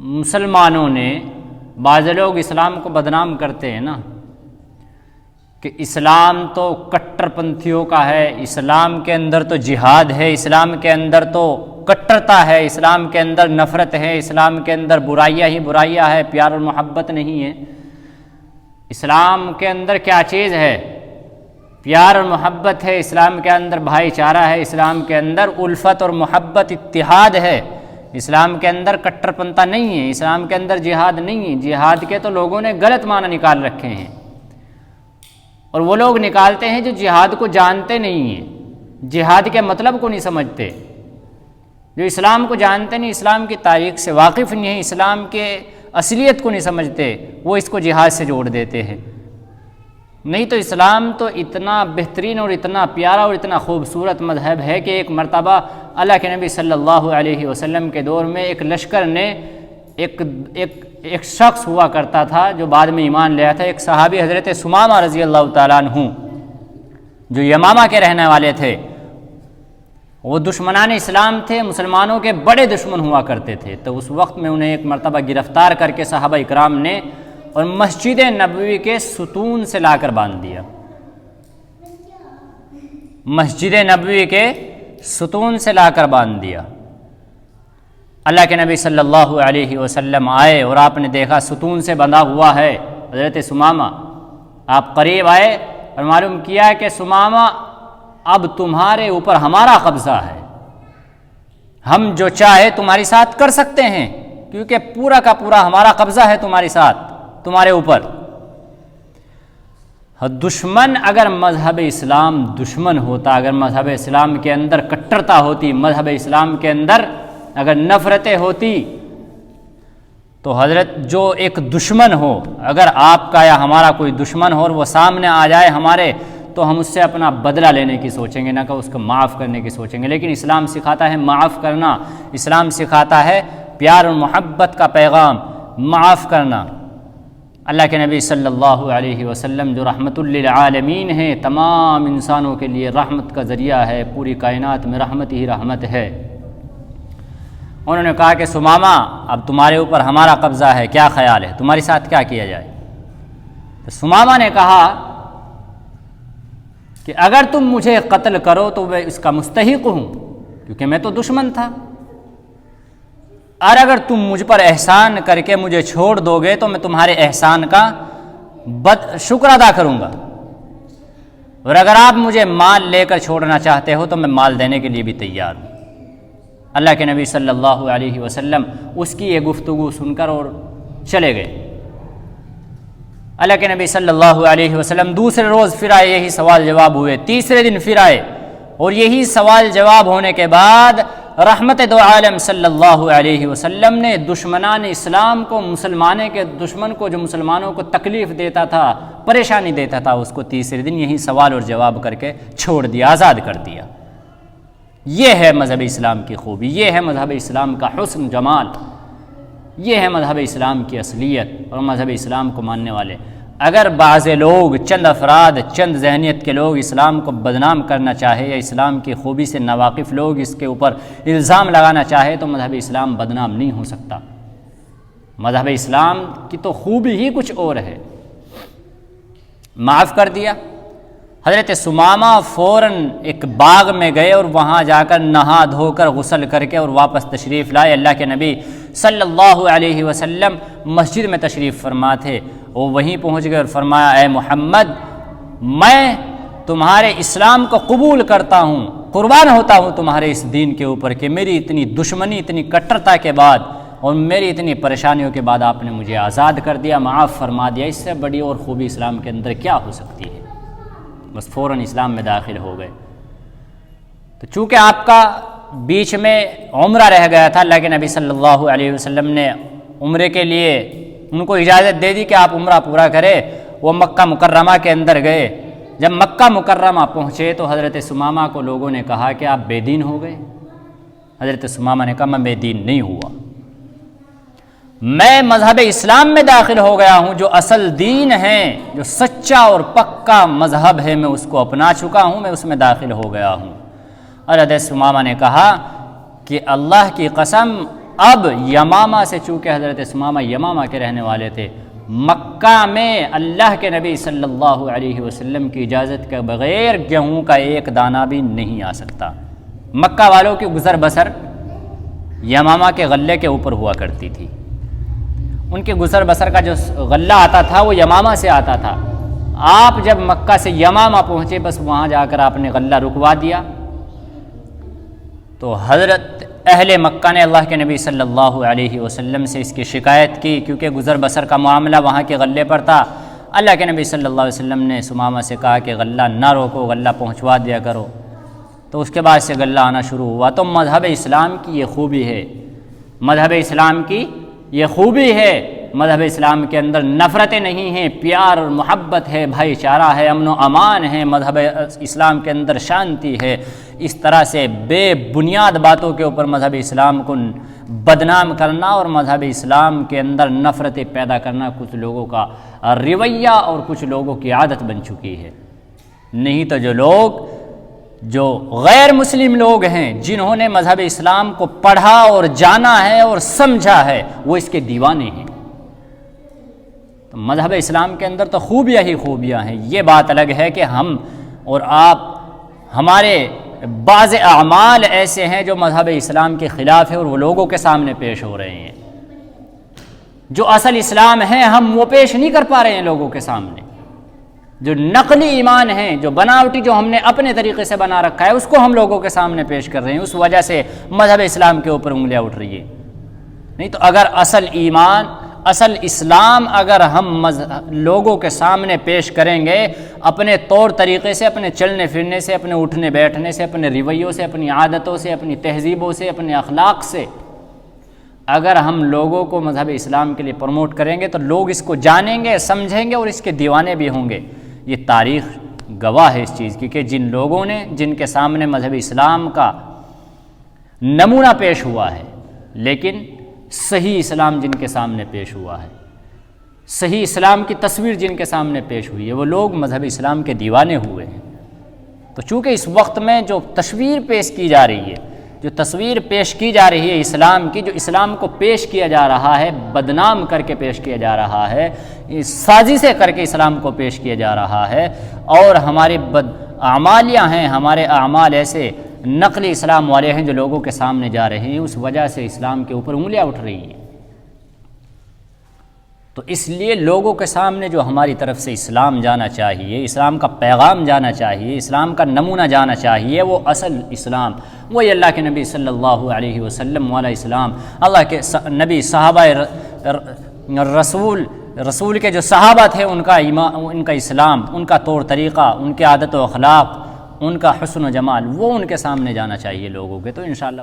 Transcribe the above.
مسلمانوں نے، بعض لوگ اسلام کو بدنام کرتے ہیں نا کہ اسلام تو کٹر پنتھیوں کا ہے، اسلام کے اندر تو جہاد ہے، اسلام کے اندر تو کٹرتا ہے، اسلام کے اندر نفرت ہے، اسلام کے اندر برائیاں ہی برائیاں ہے، پیار اور محبت نہیں ہے۔ اسلام کے اندر کیا چیز ہے؟ پیار اور محبت ہے، اسلام کے اندر بھائی چارہ ہے، اسلام کے اندر الفت اور محبت اتحاد ہے، اسلام کے اندر کٹر پنتا نہیں ہے، اسلام کے اندر جہاد نہیں ہے۔ جہاد کے تو لوگوں نے غلط معنی نکال رکھے ہیں، اور وہ لوگ نکالتے ہیں جو جہاد کو جانتے نہیں ہیں، جہاد کے مطلب کو نہیں سمجھتے، جو اسلام کو جانتے نہیں، اسلام کی تاریخ سے واقف نہیں ہیں، اسلام کے اصلیت کو نہیں سمجھتے، وہ اس کو جہاد سے جوڑ دیتے ہیں۔ نہیں تو اسلام تو اتنا بہترین اور اتنا پیارا اور اتنا خوبصورت مذہب ہے کہ ایک مرتبہ اللہ کے نبی صلی اللہ علیہ وسلم کے دور میں ایک لشکر نے ایک شخص ہوا کرتا تھا جو بعد میں ایمان لیا تھا، ایک صحابی حضرت ثمامہ رضی اللہ تعالیٰ عنہ جو یمامہ کے رہنے والے تھے، وہ دشمنان اسلام تھے، مسلمانوں کے بڑے دشمن ہوا کرتے تھے۔ تو اس وقت میں انہیں ایک مرتبہ گرفتار کر کے صحابہ اکرام نے اور مسجد نبوی کے ستون سے لا کر باندھ دیا، مسجد نبوی کے ستون سے لا کر باندھ دیا۔ اللہ کے نبی صلی اللہ علیہ وسلم آئے اور آپ نے دیکھا ستون سے بندھا ہوا ہے حضرت ثمامہ، آپ قریب آئے اور معلوم کیا کہ ثمامہ اب تمہارے اوپر ہمارا قبضہ ہے، ہم جو چاہے تمہاری ساتھ کر سکتے ہیں، کیونکہ پورا کا پورا ہمارا قبضہ ہے تمہاری ساتھ، تمہارے اوپر۔ دشمن اگر مذہب اسلام دشمن ہوتا، اگر مذہب اسلام کے اندر کٹرتا ہوتی، مذہب اسلام کے اندر اگر نفرتیں ہوتی، تو حضرت جو ایک دشمن ہو، اگر آپ کا یا ہمارا کوئی دشمن ہو اور وہ سامنے آ جائے ہمارے، تو ہم اس سے اپنا بدلہ لینے کی سوچیں گے، نہ کہ اس کو معاف کرنے کی سوچیں گے۔ لیکن اسلام سکھاتا ہے معاف کرنا، اسلام سکھاتا ہے پیار اور محبت کا پیغام، معاف کرنا۔ اللہ کے نبی صلی اللہ علیہ وسلم جو رحمت للعالمین ہیں، تمام انسانوں کے لیے رحمت کا ذریعہ ہے، پوری کائنات میں رحمت ہی رحمت ہے۔ انہوں نے کہا کہ ثمامہ اب تمہارے اوپر ہمارا قبضہ ہے، کیا خیال ہے، تمہاری ساتھ کیا کیا جائے؟ تو ثمامہ نے کہا کہ اگر تم مجھے قتل کرو تو میں اس کا مستحق ہوں، کیونکہ میں تو دشمن تھا، اور اگر تم مجھ پر احسان کر کے مجھے چھوڑ دو گے تو میں تمہارے احسان کا شکر ادا کروں گا، اور اگر آپ مجھے مال لے کر چھوڑنا چاہتے ہو تو میں مال دینے کے لیے بھی تیار ہوں۔ اللہ کے نبی صلی اللہ علیہ وسلم اس کی یہ گفتگو سن کر اور چلے گئے۔ اللہ کے نبی صلی اللہ علیہ وسلم دوسرے روز پھر آئے، یہی سوال جواب ہوئے، تیسرے دن پھر آئے، اور یہی سوال جواب ہونے کے بعد رحمت دو عالم صلی اللہ علیہ وسلم نے دشمنان اسلام کو، مسلمانے کے دشمن کو جو مسلمانوں کو تکلیف دیتا تھا، پریشانی دیتا تھا، اس کو تیسرے دن یہی سوال اور جواب کر کے چھوڑ دیا، آزاد کر دیا۔ یہ ہے مذہب اسلام کی خوبی، یہ ہے مذہب اسلام کا حسن جمال، یہ ہے مذہب اسلام کی اصلیت اور مذہب اسلام کو ماننے والے۔ اگر بعض لوگ، چند افراد، چند ذہنیت کے لوگ اسلام کو بدنام کرنا چاہے یا اسلام کی خوبی سے ناواقف لوگ اس کے اوپر الزام لگانا چاہے تو مذہب اسلام بدنام نہیں ہو سکتا۔ مذہب اسلام کی تو خوبی ہی کچھ اور ہے۔ معاف کر دیا۔ حضرت ثمامہ فوراً ایک باغ میں گئے اور وہاں جا کر نہا دھو کر غسل کر کے اور واپس تشریف لائے۔ اللہ کے نبی صلی اللہ علیہ وسلم مسجد میں تشریف فرما تھے، وہ وہیں پہنچ گئے اور فرمایا، اے محمد، میں تمہارے اسلام کو قبول کرتا ہوں، قربان ہوتا ہوں تمہارے اس دین کے اوپر کہ میری اتنی دشمنی، اتنی کٹرتا کے بعد اور میری اتنی پریشانیوں کے بعد آپ نے مجھے آزاد کر دیا، معاف فرما دیا۔ اس سے بڑی اور خوبی اسلام کے اندر کیا ہو سکتی ہے؟ بس فوراً اسلام میں داخل ہو گئے۔ تو چونکہ آپ کا بیچ میں عمرہ رہ گیا تھا، اللہ کے نبی صلی اللہ علیہ وسلم نے عمرے کے لیے ان کو اجازت دے دی کہ آپ عمرہ پورا کرے۔ وہ مکہ مکرمہ کے اندر گئے۔ جب مکہ مکرمہ پہنچے تو حضرت ثمامہ کو لوگوں نے کہا کہ آپ بے دین ہو گئے۔ حضرت ثمامہ نے کہا، میں بے دین نہیں ہوا، میں مذہب اسلام میں داخل ہو گیا ہوں، جو اصل دین ہے، جو سچا اور پکا مذہب ہے، میں اس کو اپنا چکا ہوں، میں اس میں داخل ہو گیا ہوں۔ اور حضرت ثمامہ نے کہا کہ اللہ کی قسم، اب یمامہ سے، چونکہ حضرت ثمامہ یمامہ کے رہنے والے تھے، مکہ میں اللہ کے نبی صلی اللہ علیہ وسلم کی اجازت کے بغیر گیہوں کا ایک دانہ بھی نہیں آ سکتا۔ مکہ والوں کی گزر بسر یمامہ کے غلے کے اوپر ہوا کرتی تھی، ان کے گزر بسر کا جو غلہ آتا تھا وہ یمامہ سے آتا تھا۔ آپ جب مکہ سے یمامہ پہنچے، بس وہاں جا کر آپ نے غلہ رکوا دیا، تو حضرت اہل مکہ نے اللہ کے نبی صلی اللہ علیہ وسلم سے اس کی شکایت کی، کیونکہ گزر بسر کا معاملہ وہاں کے غلے پر تھا۔ اللہ کے نبی صلی اللہ علیہ وسلم نے ثمامہ سے کہا کہ غلہ نہ روکو، غلہ پہنچوا دیا کرو، تو اس کے بعد سے غلہ آنا شروع ہوا۔ تو مذہب اسلام کی یہ خوبی ہے، مذہب اسلام کی یہ خوبی ہے، مذہب اسلام کے اندر نفرتیں نہیں ہیں، پیار اور محبت ہے، بھائی چارہ ہے، امن و امان ہے، مذہب اسلام کے اندر شانتی ہے۔ اس طرح سے بے بنیاد باتوں کے اوپر مذہب اسلام کو بدنام کرنا اور مذہب اسلام کے اندر نفرتیں پیدا کرنا کچھ لوگوں کا رویہ اور کچھ لوگوں کی عادت بن چکی ہے۔ نہیں تو جو غیر مسلم لوگ ہیں، جنہوں نے مذہب اسلام کو پڑھا اور جانا ہے اور سمجھا ہے، وہ اس کے دیوانے ہیں۔ تو مذہب اسلام کے اندر تو خوبیاں ہی خوبیاں ہیں۔ یہ بات الگ ہے کہ ہم اور آپ، ہمارے بعض اعمال ایسے ہیں جو مذہب اسلام کے خلاف ہے اور وہ لوگوں کے سامنے پیش ہو رہے ہیں۔ جو اصل اسلام ہے ہم وہ پیش نہیں کر پا رہے ہیں لوگوں کے سامنے۔ جو نقلی ایمان ہے، جو بناوٹی، جو ہم نے اپنے طریقے سے بنا رکھا ہے، اس کو ہم لوگوں کے سامنے پیش کر رہے ہیں۔ اس وجہ سے مذہب اسلام کے اوپر انگلیاں اٹھ رہی ہے۔ نہیں تو اگر اصل ایمان، اصل اسلام اگر ہم لوگوں کے سامنے پیش کریں گے، اپنے طور طریقے سے، اپنے چلنے پھرنے سے، اپنے اٹھنے بیٹھنے سے، اپنے رویوں سے، اپنی عادتوں سے، اپنی تہذیبوں سے، اپنے اخلاق سے، اگر ہم لوگوں کو مذہب اسلام کے لیے پروموٹ کریں گے تو لوگ اس کو جانیں گے، سمجھیں گے اور اس کے دیوانے بھی ہوں گے۔ یہ تاریخ گواہ ہے اس چیز کی کہ جن لوگوں نے، جن کے سامنے مذہب اسلام کا نمونہ پیش ہوا ہے، لیکن صحیح اسلام جن کے سامنے پیش ہوا ہے، صحیح اسلام کی تصویر جن کے سامنے پیش ہوئی ہے، وہ لوگ مذہب اسلام کے دیوانے ہوئے ہیں۔ تو چونکہ اس وقت میں جو تصویر پیش کی جا رہی ہے، جو تصویر پیش کی جا رہی ہے اسلام کی، جو اسلام کو پیش کیا جا رہا ہے، بدنام کر کے پیش کیا جا رہا ہے، سازشیں کر کے اسلام کو پیش کیا جا رہا ہے، اور ہمارے اعمالیاں ہیں، ہمارے اعمال ایسے نقلی اسلام والے ہیں جو لوگوں کے سامنے جا رہے ہیں، اس وجہ سے اسلام کے اوپر انگلیاں اٹھ رہی ہیں۔ تو اس لیے لوگوں کے سامنے جو ہماری طرف سے اسلام جانا چاہیے، اسلام کا پیغام جانا چاہیے، اسلام کا نمونہ جانا چاہیے، وہ اصل اسلام، وہی اللہ کے نبی صلی اللہ علیہ وسلم والا اسلام، اللہ کے نبی، صحابہ رسول کے جو صحابہ تھے، ان کا اسلام، ان کا طور طریقہ، ان کے عادت و اخلاق، ان کا حسن و جمال، وہ ان کے سامنے جانا چاہیے لوگوں کے۔ تو انشاءاللہ